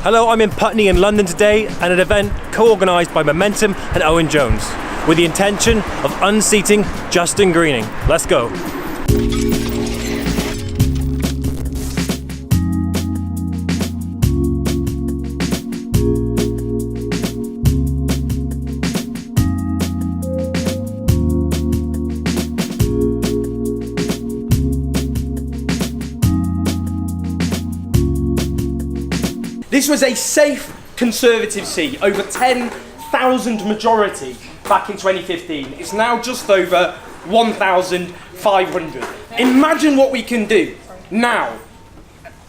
Hello, I'm in Putney in London today at an event co-organised by Momentum and Owen Jones with the intention of unseating Justine Greening. Let's go. This was a safe Conservative seat, over 10,000 majority back in 2015. It's now just over 1,500. Imagine what we can do now,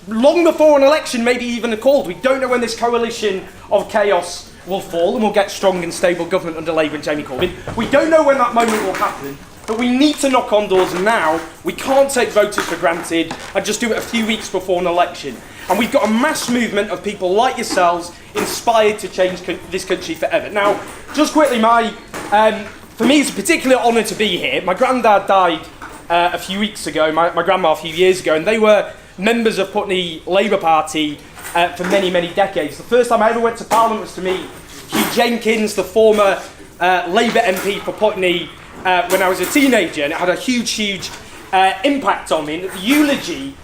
long before an election, maybe even called. We don't know when this coalition of chaos will fall and we'll get strong and stable government under Labour and Jamie Corbyn. We don't know when that moment will happen, but we need to knock on doors now. We can't take voters for granted and just do it a few weeks before an election. And we've got a mass movement of people like yourselves inspired to change this country forever. Now, just quickly, for me it's a particular honour to be here. My granddad died a few weeks ago, my grandma a few years ago, and they were members of Putney Labour Party for many, many decades. The first time I ever went to Parliament was to meet Hugh Jenkins, the former Labour MP for Putney, when I was a teenager, and it had a huge impact on me. And at the eulogy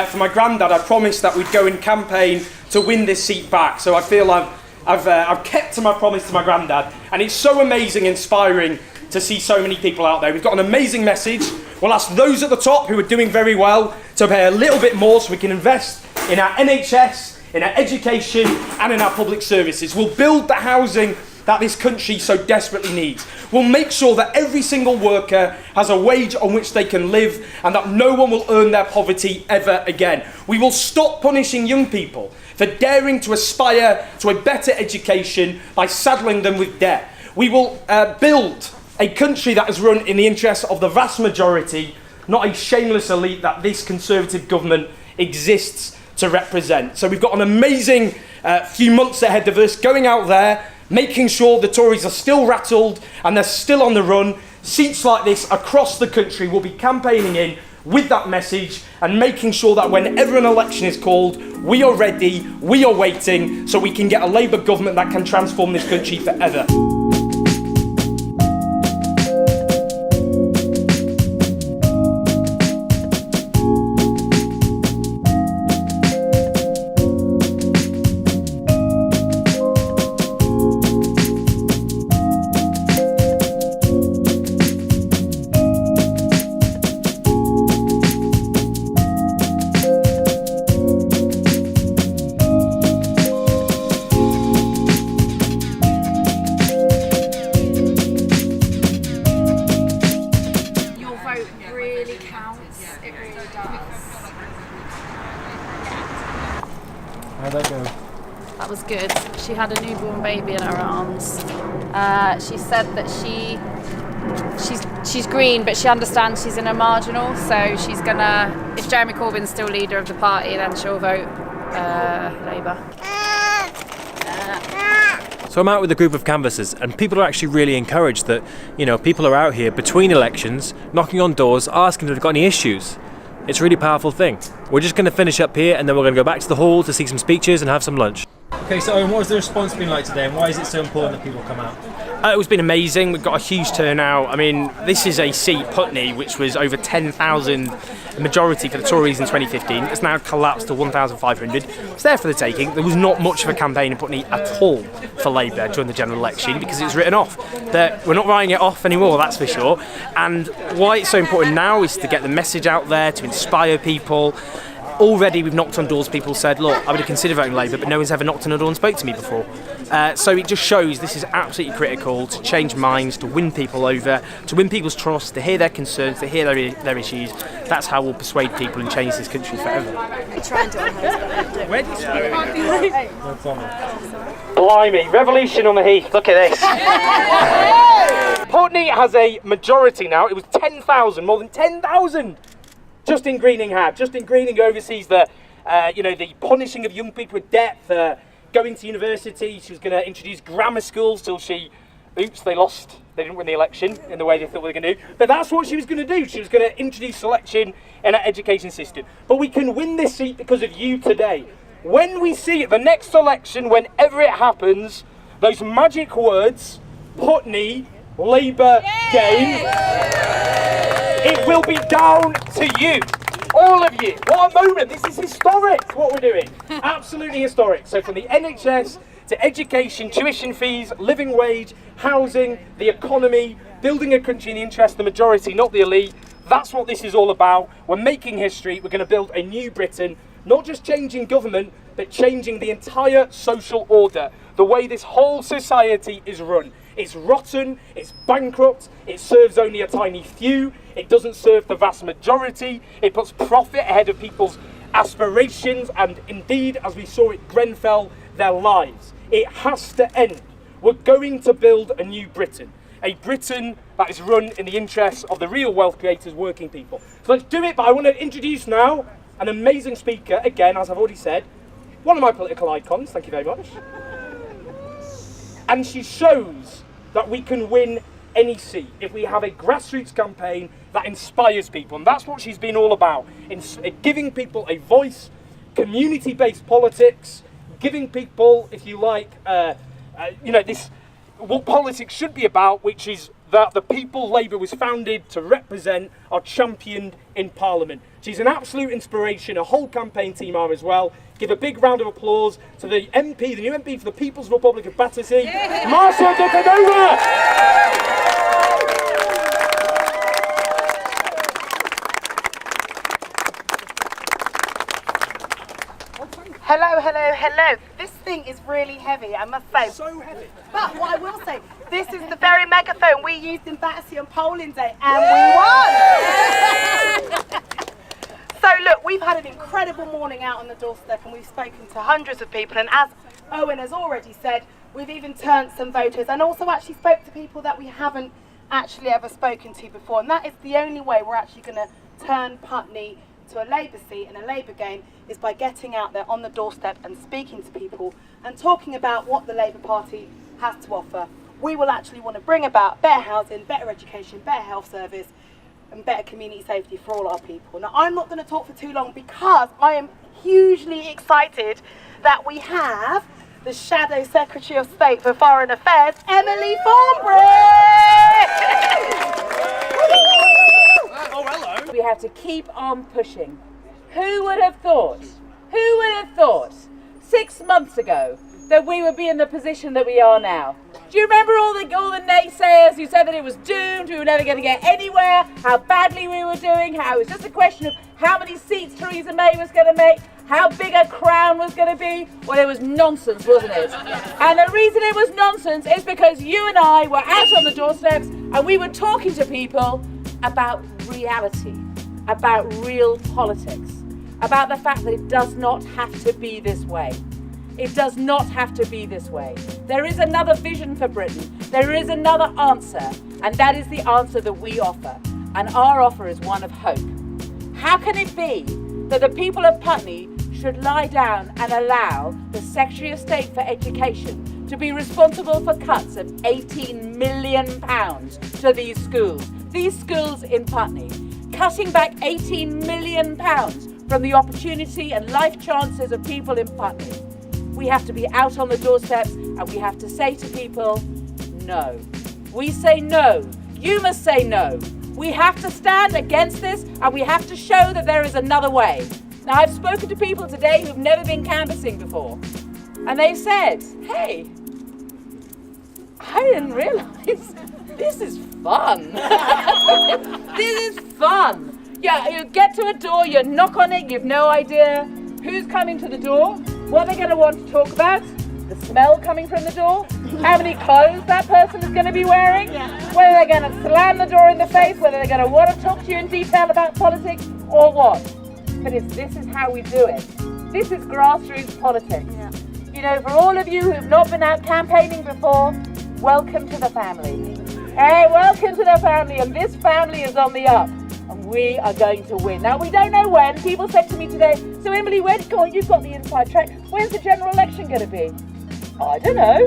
for my granddad, I promised that we'd go and campaign to win this seat back. So I feel I've kept to my promise to my granddad, and it's so amazing, inspiring to see so many people out there. We've got an amazing message. We'll ask those at the top who are doing very well to pay a little bit more so we can invest in our NHS, in our education, and in our public services. We'll build the housing that this country so desperately needs. We'll make sure that every single worker has a wage on which they can live and that no one will earn their poverty ever again. We will stop punishing young people for daring to aspire to a better education by saddling them with debt. We will build a country that is run in the interests of the vast majority, not a shameless elite that this Conservative government exists to represent. So we've got an amazing few months ahead of us, going out there, making sure the Tories are still rattled and they're still on the run. Seats like this across the country will be campaigning in with that message and making sure that whenever an election is called, we are ready, we are waiting, so we can get a Labour government that can transform this country forever. How'd that go? That was good. She had a newborn baby in her arms. She said that she's green, but she understands she's in a marginal, so she's gonna, if Jeremy Corbyn's still leader of the party, then she'll vote Labour. So I'm out with a group of canvassers, and people are actually really encouraged that, people are out here between elections, knocking on doors, asking if they've got any issues. It's a really powerful thing. We're just going to finish up here and then we're going to go back to the hall to see some speeches and have some lunch. Okay, so Owen, what has the response been like today and why is it so important that people come out? It's been amazing. We've got a huge turnout. I mean, this is a seat, Putney, which was over 10,000 majority for the Tories in 2015. It's now collapsed to 1,500. It's there for the taking. There was not much of a campaign in Putney at all for Labour during the general election because it was written off. We're not writing it off anymore, that's for sure. And why it's so important now is to get the message out there, to inspire people. Already we've knocked on doors, people said, look, I would have considered voting Labour, but no one's ever knocked on a door and spoke to me before. So it just shows this is absolutely critical to change minds, to win people over, to win people's trust, to hear their concerns, to hear their issues. That's how we'll persuade people and change this country forever. Try and do it. Where did you No problem. Blimey, revolution on the heath, look at this. Putney has a majority now. It was 10,000, more than 10,000. Justine Greening had. Justine Greening oversees the punishing of young people with debt for going to university. She was going to introduce grammar schools till they lost. They didn't win the election in the way they thought they were going to do. But that's what she was going to do. She was going to introduce selection in our education system. But we can win this seat because of you today. when we see at the next election, whenever it happens, those magic words, Putney, Labour gain, it will be down to you. All of you. What a moment. This is historic, what we're doing. Absolutely historic. So from the NHS to education, tuition fees, living wage, housing, the economy, building a country in the interest of the majority, not the elite. That's what this is all about. We're making history. We're going to build a new Britain, not just changing government, but changing the entire social order, the way this whole society is run. It's rotten, it's bankrupt, it serves only a tiny few, it doesn't serve the vast majority, it puts profit ahead of people's aspirations and indeed, as we saw at Grenfell, their lives. It has to end. We're going to build a new Britain. A Britain that is run in the interests of the real wealth creators, working people. So let's do it, but I want to introduce now an amazing speaker, again, as I've already said, one of my political icons, thank you very much. And she shows that we can win any seat if we have a grassroots campaign that inspires people. And that's what she's been all about, in giving people a voice, community-based politics, giving people, if you like, this what politics should be about, which is that the people Labour was founded to represent are championed in Parliament. She's an absolute inspiration, a whole campaign team are as well. Give a big round of applause to the MP, the new MP for the People's Republic of Battersea, Marsha de Cordova! Hello, hello, hello. This thing is really heavy, I must say. So heavy. But what I will say, this is the very megaphone we used in Battersea on polling day, and we won! So look, we've had an incredible morning out on the doorstep, and we've spoken to hundreds of people, and as Owen has already said, we've even turned some voters, and also actually spoke to people that we haven't actually ever spoken to before, and that is the only way we're actually going to turn Putney to a Labour seat and a Labour gain, is by getting out there on the doorstep and speaking to people and talking about what the Labour Party has to offer. We will actually want to bring about better housing, better education, better health service and better community safety for all our people. Now, I'm not going to talk for too long because I am hugely excited that we have the Shadow Secretary of State for Foreign Affairs, Emily Thornberry! Oh, hello. We have to keep on pushing. Who would have thought? Who would have thought 6 months ago that we would be in the position that we are now? Do you remember all the naysayers who said that it was doomed, we were never going to get anywhere, how badly we were doing, how it was just a question of how many seats Theresa May was going to make, how big a crown was going to be? Well, it was nonsense, wasn't it? And the reason it was nonsense is because you and I were out on the doorsteps and we were talking to people about reality, about real politics, about the fact that it does not have to be this way. It does not have to be this way. There is another vision for Britain. There is another answer, and that is the answer that we offer. And our offer is one of hope. How can it be that the people of Putney should lie down and allow the Secretary of State for Education to be responsible for cuts of £18 million to these schools in Putney, cutting back £18 million from the opportunity and life chances of people in Putney? We have to be out on the doorsteps and we have to say to people, no. We say no. You must say no. We have to stand against this and we have to show that there is another way. Now, I've spoken to people today who've never been canvassing before, and they've said, hey, I didn't realise this is fun. This is fun. Yeah, you get to a door, you knock on it, you've no idea who's coming to the door, what they're going to want to talk about, the smell coming from the door, how many clothes that person is going to be wearing, whether they're going to slam the door in the face, whether they're going to want to talk to you in detail about politics or what. But this is how we do it. This is grassroots politics. Yeah. You know, for all of you who've not been out campaigning before, welcome to the family. Hey, welcome to the family, and this family is on the up. And we are going to win. Now, we don't know when. People said to me today, so Emily, you've got the inside track. When's the general election going to be? I don't know.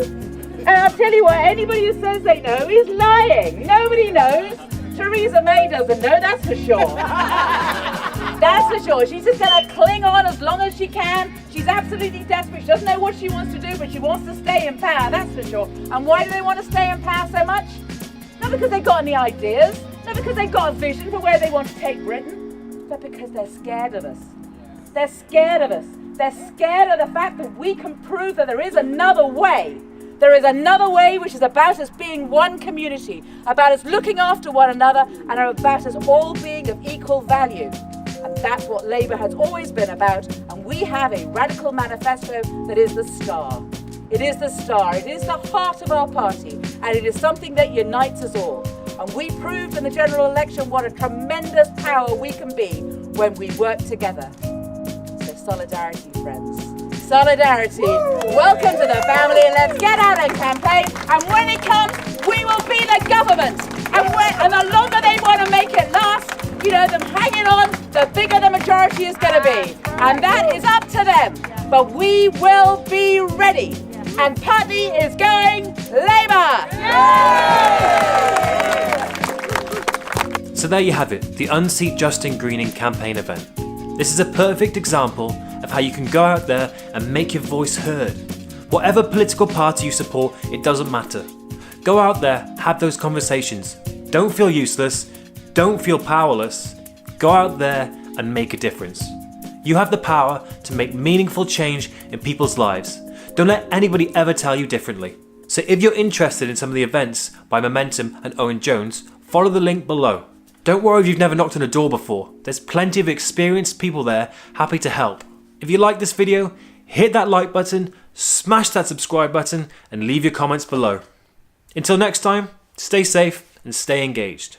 And I'll tell you what, anybody who says they know is lying. Nobody knows. Theresa May doesn't know, that's for sure. That's for sure. She's just going to cling on as long as she can. She's absolutely desperate. She doesn't know what she wants to do, but she wants to stay in power, that's for sure. And why do they want to stay in power so much? Not because they've got any ideas, not because they've got a vision for where they want to take Britain, but because they're scared of us. They're scared of us. They're scared of the fact that we can prove that there is another way. There is another way which is about us being one community, about us looking after one another, and about us all being of equal value. And that's what Labour has always been about, and we have a radical manifesto that is the star. It is the star, it is the heart of our party, and it is something that unites us all. And we proved in the general election what a tremendous power we can be when we work together. So solidarity, friends. Solidarity. Welcome to the family. Let's get out and campaign. And when it comes, we will be the government. And the longer they want to make it last, them hanging on, the bigger the majority is going to be. And that is up to them. But we will be ready. And Putney is going Labour. So there you have it, the Unseat Justine Greening campaign event. This is a perfect example of how you can go out there and make your voice heard. Whatever political party you support, it doesn't matter. Go out there, have those conversations. Don't feel useless, don't feel powerless. Go out there and make a difference. You have the power to make meaningful change in people's lives. Don't let anybody ever tell you differently. So if you're interested in some of the events by Momentum and Owen Jones, follow the link below. Don't worry if you've never knocked on a door before. There's plenty of experienced people there happy to help. If you like this video, hit that like button, smash that subscribe button, and leave your comments below. Until next time, stay safe and stay engaged.